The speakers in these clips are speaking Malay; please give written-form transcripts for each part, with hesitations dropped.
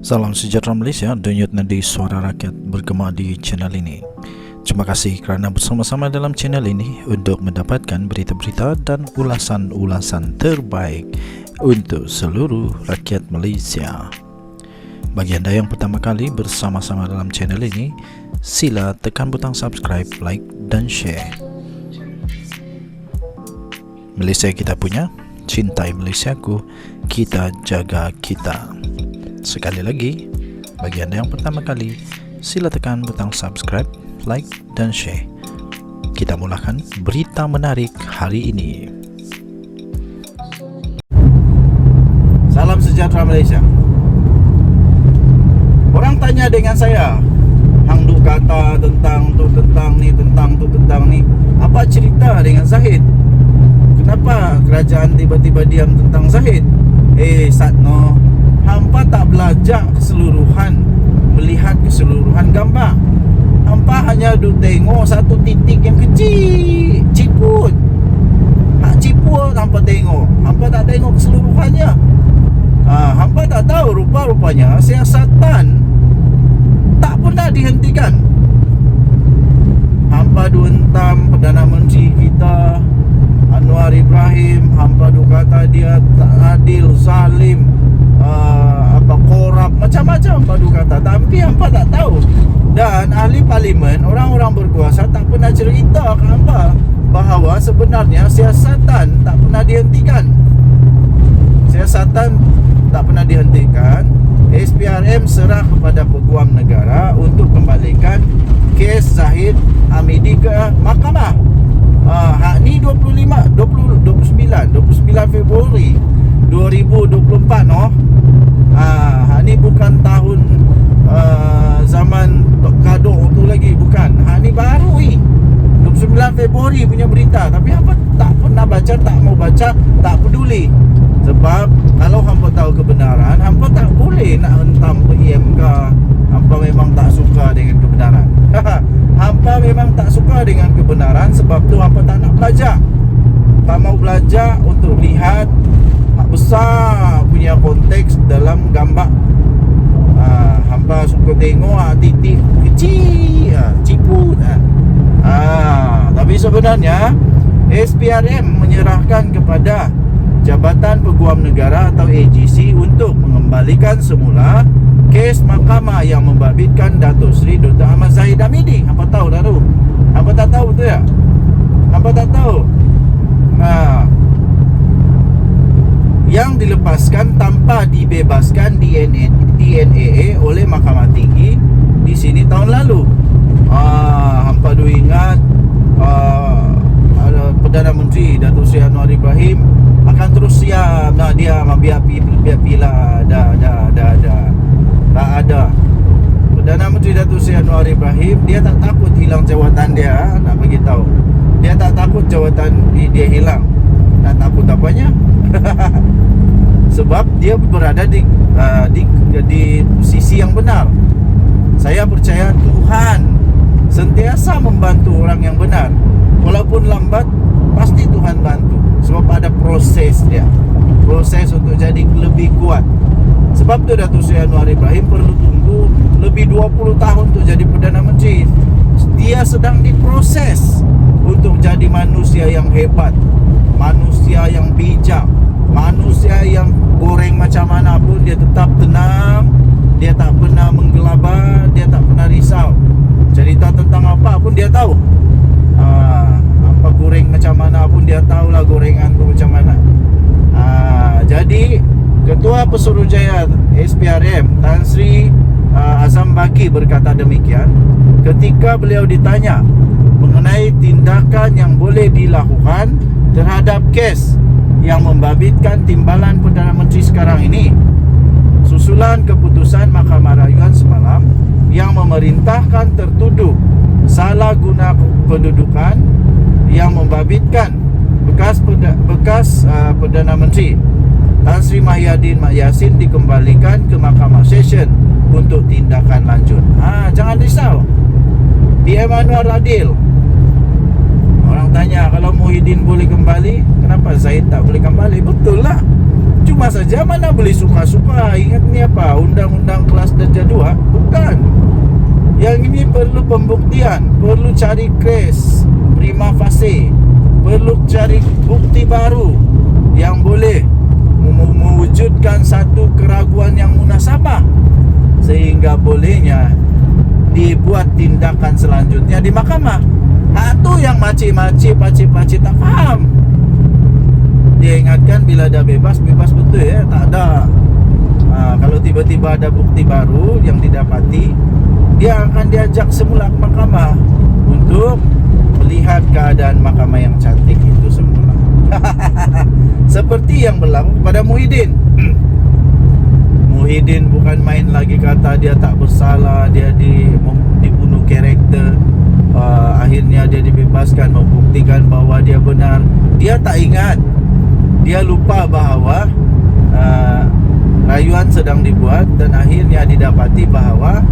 Salam sejahtera Malaysia, denyut nadi suara rakyat bergema di channel ini. Terima kasih kerana bersama-sama dalam channel ini untuk mendapatkan berita-berita dan ulasan-ulasan terbaik untuk seluruh rakyat Malaysia. Bagi anda yang pertama kali bersama-sama dalam channel ini, sila tekan butang subscribe, like dan share. Malaysia kita punya, cintai Malaysiaku, kita jaga kita. Sekali lagi, bagi anda yang pertama kali, sila tekan butang subscribe, like dan share. Kita mulakan berita menarik hari ini. Salam sejahtera Malaysia. Orang tanya dengan saya, hang du kata tentang tu tentang ni, tentang tu tentang ni. Apa cerita dengan Zahid? Kenapa kerajaan tiba-tiba diam tentang Zahid? Satno, hampa tak belajar keseluruhan, melihat keseluruhan gambar. Hampa hanya tengok satu titik yang kecil, ciput. Hak ciput hampa tengok, hampa tak tengok keseluruhannya. Hampa tak tahu rupa-rupanya siasatan tak pernah dihentikan. Hampa hentam Perdana Menteri kita Anwar Ibrahim, hampa kata dia tak adil, zalim, korup, macam-macam padu kata, tapi hampa tak tahu. Dan ahli parlimen, orang-orang berkuasa tak pernah cerita ke hampa bahawa sebenarnya siasatan tak pernah dihentikan. Siasatan tak pernah dihentikan. SPRM serah kepada Peguam Negara untuk kembalikan kes Zahid Hamidi ke mahkamah. Hak ni 29 Februari 2024 noh. Hak ni bukan tahun zaman Tok Kadok tu lagi, bukan. Hak ni baru ni 29 Februari punya berita. Tapi hampa tak pernah baca, tak mau baca, tak peduli. Sebab kalau hampa tahu kebenaran, hampa tak boleh nak hentam PMK. Hampa memang tak suka dengan kebenaran. Hampa memang tak suka dengan kebenaran, sebab tu hampa tak nak belajar. Tak mau belajar untuk lihat besar punya konteks dalam gambar. Hampa suka tengok titik kecil, ciput. Tapi sebenarnya SPRM menyerahkan kepada Jabatan Peguam Negara atau AGC untuk mengembalikan semula kes mahkamah yang membabitkan Datuk Seri Dr. Ahmad Zahid Hamidi. Hampa tahu dah tu? Hampa tak tahu tu ya? Hampa tak tahu? Yang dilepaskan tanpa dibebaskan DNAA oleh Mahkamah Tinggi di sini tahun lalu. Hampa do ingat Perdana Menteri Datuk Seri Anwar Ibrahim akan terus siap. Dia biar pilah dah. Tak ada. Perdana Menteri Datuk Seri Anwar Ibrahim, dia tak takut hilang jawatan dia. Nak bagi tahu, dia tak takut jawatan dia hilang. Tak takut apanya? Sebab dia berada di sisi yang benar. Saya percaya Tuhan sentiasa membantu orang yang benar. Walaupun lambat, pasti Tuhan bantu. Sebab ada proses dia, proses untuk jadi lebih kuat. Sebab tu Datuk Seri Anwar Ibrahim perlu tunggu lebih 20 tahun untuk jadi Perdana Menteri. Dia sedang diproses untuk jadi manusia yang hebat, manusia yang bijak, manusia yang goreng macam mana pun dia tetap tenang. Dia tak pernah menggelabah, dia tak pernah risau. Cerita tentang apa pun dia tahu. Apa goreng macam mana pun dia tahulah gorengan tu macam mana. Jadi Ketua Pesuruhjaya SPRM Tan Sri Azam Baki berkata demikian ketika beliau ditanya mengenai tindakan yang boleh dilakukan terhadap kes yang membabitkan timbalan Perdana Menteri sekarang ini susulan keputusan Mahkamah Rayuan semalam yang memerintahkan tertuduh salah guna kedudukan yang membabitkan bekas Perdana Menteri Tan Sri Mahyadin Mak Yassin dikembalikan ke Mahkamah Session untuk tindakan lanjut. Jangan risau, PM Anwar adil. Orang tanya, kalau Muhyiddin boleh kembali, kenapa Zahid tak boleh kembali? Betul lah. Cuma saja mana boleh suka-suka. Ingat ni apa? Undang-undang perlu pembuktian, perlu cari kes prima facie, perlu cari bukti baru yang boleh mewujudkan satu keraguan yang munasabah sehingga bolehnya dibuat tindakan selanjutnya di mahkamah. Itu yang makcik-makcik, pakcik-pakcik tak faham. Dia ingatkan bila dah bebas, bebas betul ya, tak ada. Kalau tiba-tiba ada bukti baru yang didapati, dia akan diajak semula ke mahkamah untuk melihat keadaan mahkamah yang cantik itu semula. Seperti yang berlaku kepada Muhyiddin. Muhyiddin bukan main lagi kata dia tak bersalah, dia dibunuh karakter. Akhirnya dia dibebaskan, membuktikan bahawa dia benar. Dia tak ingat, dia lupa bahawa rayuan sedang dibuat dan akhirnya didapati bahawa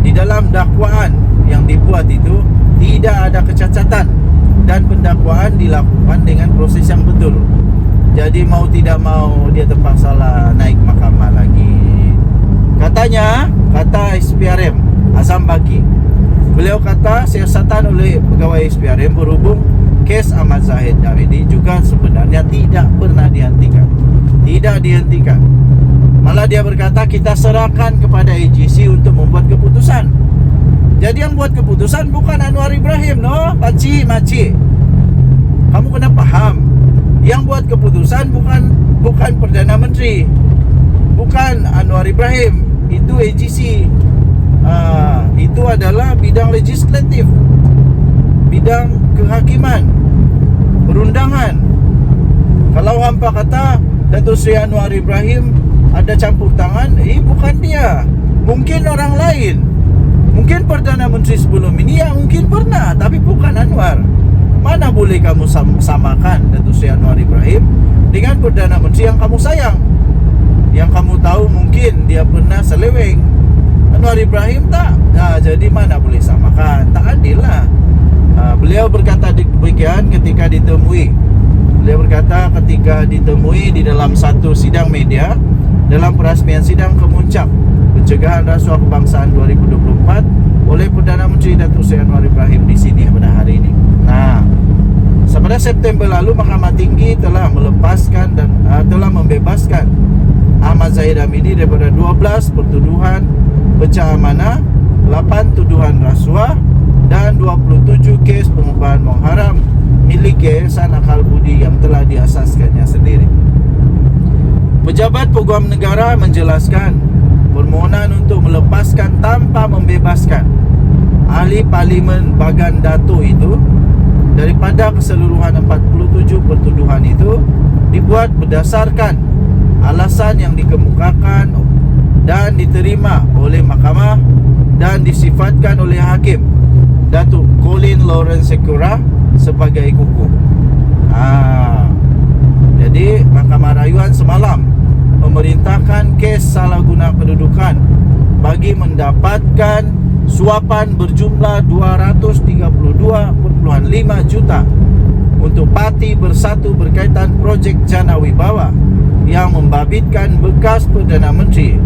di dalam dakwaan yang dibuat itu tidak ada kecacatan dan pendakwaan dilakukan dengan proses yang betul. Jadi mau tidak mau dia terpaksa naik mahkamah lagi. Katanya, kata SPRM Azam Baki, beliau kata siasatan oleh pegawai SPRM berhubung kes Ahmad Zahid Hamidi juga sebenarnya tidak pernah dihentikan. Tidak dihentikan. Malah dia berkata kita serahkan kepada AGC untuk membuat keputusan. Jadi yang buat keputusan bukan Anwar Ibrahim, no, pakcik, makcik. Kamu kena faham. Yang buat keputusan bukan Perdana Menteri, bukan Anwar Ibrahim, itu AGC. Itu adalah bidang legislatif, bidang kehakiman, perundangan. Kalau hampa kata Datuk Seri Anwar Ibrahim ada campur tangan, bukan dia, mungkin orang lain, mungkin Perdana Menteri sebelum ini yang mungkin pernah, tapi bukan Anwar. Mana boleh kamu samakan Datuk Seri Anwar Ibrahim dengan Perdana Menteri yang kamu sayang, yang kamu tahu mungkin dia pernah seleweng. Anwar Ibrahim tak. Jadi mana boleh samakan? Tak adil lah. Beliau berkata demikian ketika ditemui. Beliau berkata ketika ditemui di dalam satu sidang media dalam perasmian sidang kemuncak pencegahan rasuah kebangsaan 2024 oleh Perdana Menteri Datuk Seri Anwar Ibrahim di sini pada hari ini. Pada September lalu Mahkamah Tinggi telah melepaskan dan telah membebaskan Ahmad Zahid Hamidi daripada 12 pertuduhan pecah amanah, 8 tuduhan rasuah dan 27 kes pengubahan wang haram milik Yayasan Akal Budi yang telah diasaskannya sendiri. Pejabat Peguam Negara menjelaskan permohonan untuk melepaskan tanpa membebaskan ahli Parlimen Bagan Dato' itu daripada keseluruhan 47 pertuduhan itu dibuat berdasarkan alasan yang dikemukakan dan diterima oleh mahkamah dan disifatkan oleh Hakim Datuk Colin Lawrence Sekura sebagai kukuh. Jadi Mahkamah Rayuan semalam memerintahkan kes salah guna kedudukan bagi mendapatkan suapan berjumlah 232.5 juta untuk Parti Bersatu berkaitan projek Jana Wibawa yang membabitkan bekas Perdana Menteri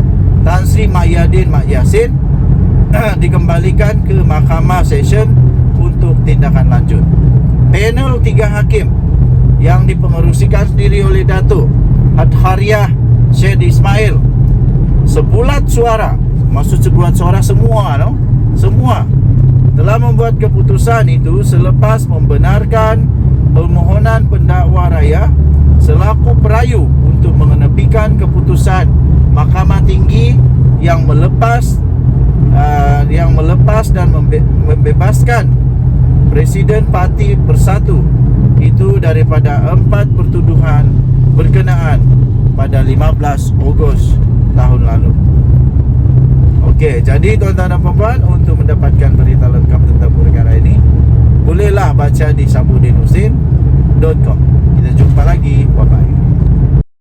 Tan Sri Mahyadin Mak Yassin dikembalikan ke Mahkamah Session untuk tindakan lanjut. Panel 3 hakim yang dipengerusikan sendiri oleh Datuk Hadhariah Syed Ismail, sebulat suara, maksud sebulat suara semua, no? Semua telah membuat keputusan itu selepas membenarkan permohonan pendakwa raya selaku perayu untuk mengenepikan keputusan Mahkamah Tinggi yang melepas dan membebaskan Presiden Parti Bersatu itu daripada 4 pertuduhan berkenaan pada 15 Ogos tahun lalu. Okey, jadi tuan-tuan dan puan-puan, untuk mendapatkan berita lengkap tentang perkara ini, bolehlah baca di sabudinusin.com. Kita jumpa lagi. Bye-bye.